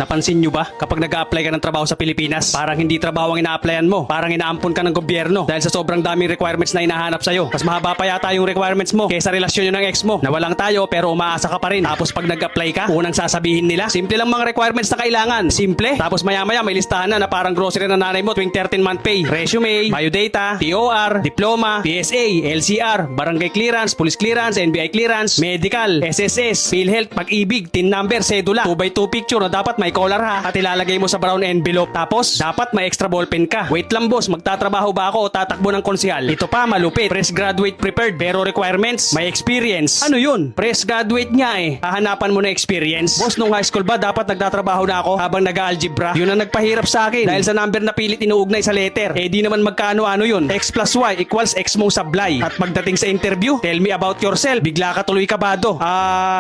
Napansin nyo ba? Kapag nag-a-apply ka ng trabaho sa Pilipinas, parang hindi trabaho ang ina-applyan mo. Parang inaampon ka ng gobyerno dahil sa sobrang daming requirements na hinahanap sa'yo. Mas mahaba pa yata yung requirements mo kaysa relasyon nyo ng ex mo. Nawalang tayo pero umaasa ka pa rin. Tapos pag nag-apply ka, unang sasabihin nila, simple lang mga requirements na kailangan. Simple. Tapos maya-maya may listahan na parang grocery na nanay mo tuwing 13-month pay. Resume, biodata, TOR, diploma, PSA, LCR, barangay clearance, police clearance, NBI clearance, medical, SSS, PhilHealth, pag-ibig, TIN number, sedula, 2x2 picture na dapat may collar ha at ilalagay mo sa brown envelope. Tapos, dapat may extra ballpen ka. Wait lang boss, magtatrabaho ba ako o tatakbo ng konsyal? Ito pa, malupit. Fresh graduate prepared, pero requirements, may experience. Ano yun? Fresh graduate nga eh. Hahanapan mo na experience. Boss, nung high school ba, dapat nagtatrabaho na ako habang nag-algebra? Yun ang nagpahirap sa akin. Dahil sa number na pilit inuugnay sa letter. Eh di naman magkaano-ano yun. X plus Y equals X mo sablay. At pagdating sa interview, tell me about yourself. Bigla ka tuloy kabado.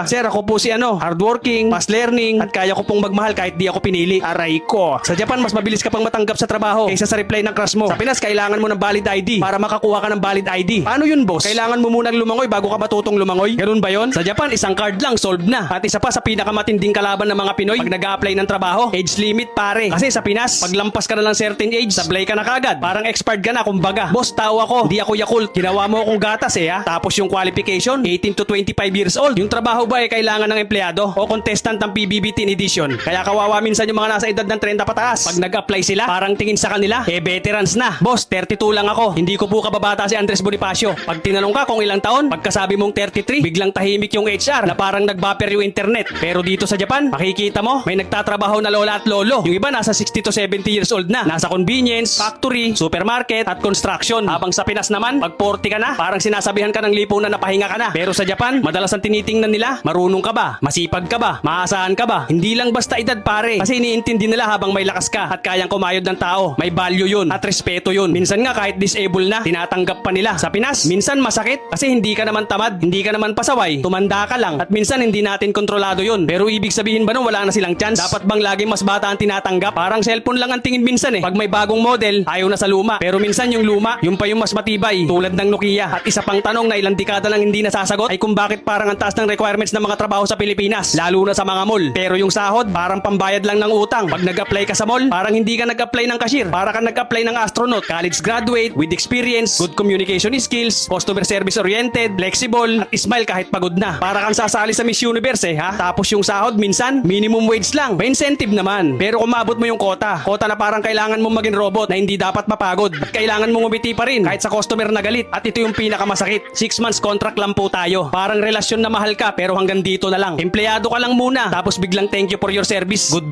Sir, ako po si hardworking, fast learning, at kaya ko pong magmahal kahit di ako pinili. Aray ko. Sa Japan, mas mabilis ka pang matanggap sa trabaho kaysa sa reply ng crush mo. Sa Pinas, kailangan mo ng valid ID para makakuha ka ng valid ID. Paano yun, boss? Kailangan mo munang lumangoy bago ka matutong lumangoy? Ganun ba yun? Sa Japan, isang card lang, solved na. At isa pa sa pinakamatinding kalaban ng mga Pinoy, pag nag-a-apply ng trabaho, age limit pare. Kasi sa Pinas, pag lampas ka na ng certain age, sablay ka na kagad. Parang expired ka na, kumbaga. Boss, tao ako. Di ako Yakult. Ginawa mo akong gatas eh ha. Tapos yung qualification, 18 to 25 years old. Yung trabaho ba eh kailangan ng empleyado o contestant ng PBB Teen Edition? Kaya kawawa minsan yung mga nasa edad ng 30 pataas. Pag nag-apply sila, parang tingin sa kanila, veterans na. Boss, 32 lang ako. Hindi ko po kababata si Andres Bonifacio. Pag tinanong ka kung ilang taon, pagkasabi mong 33, biglang tahimik yung HR na parang nag-buffer yung internet. Pero dito sa Japan, makikita mo, may nagtatrabaho na lola at lolo. Yung iba nasa 60 to 70 years old na. Nasa convenience, factory, supermarket, at construction. Habang sa Pinas naman, pag 40 ka na, parang sinasabihan ka ng lipo na napahinga ka na. Pero sa Japan, madalas ang tinitingnan nila, marunong ka ba? Masipag ka ba? Maasahan ka ba? Hindi lang basta edad pare. Kasi iniintindi nila habang may lakas ka at kayang kumayod ng tao. May value yun at respeto yun. Minsan nga kahit disabled na, tinatanggap pa nila. Sa Pinas, minsan masakit kasi hindi ka naman tamad, hindi ka naman pasaway, tumanda ka lang. At minsan hindi natin kontrolado yun. Pero ibig sabihin ba nun wala na silang chance? Dapat bang laging mas bata ang tinatanggap? Parang cellphone lang ang tingin minsan eh. Pag may bagong model, ayaw na sa luma. Pero minsan yung luma, yung pa yung mas matibay, tulad ng Nokia. At isa pang tanong na ilang dekada lang hindi nasasagot ay kung bakit parang ang taas ng requirements ng mga trabaho sa Pilipinas, lalo na sa mga mall. Pero yung sahod, parang pambayad lang ng utang. Pag nag-apply ka sa mall, parang hindi ka nag-apply ng cashier. Para ka nag-apply ng astronaut, college graduate, with experience, good communication skills, customer service oriented, flexible, at smile kahit pagod na. Para kang sasali sa Miss Universe eh ha. Tapos yung sahod minsan, minimum wage lang. May incentive naman. Pero kung maabot mo yung quota na parang kailangan mong maging robot na hindi dapat mapagod. At kailangan mong umiti pa rin kahit sa customer na galit. At ito yung pinakamasakit. 6 months contract lang po tayo. Parang relasyon na mahal ka pero hanggang dito na lang. Empleyado ka lang muna. Tapos biglang thank you for your service. Good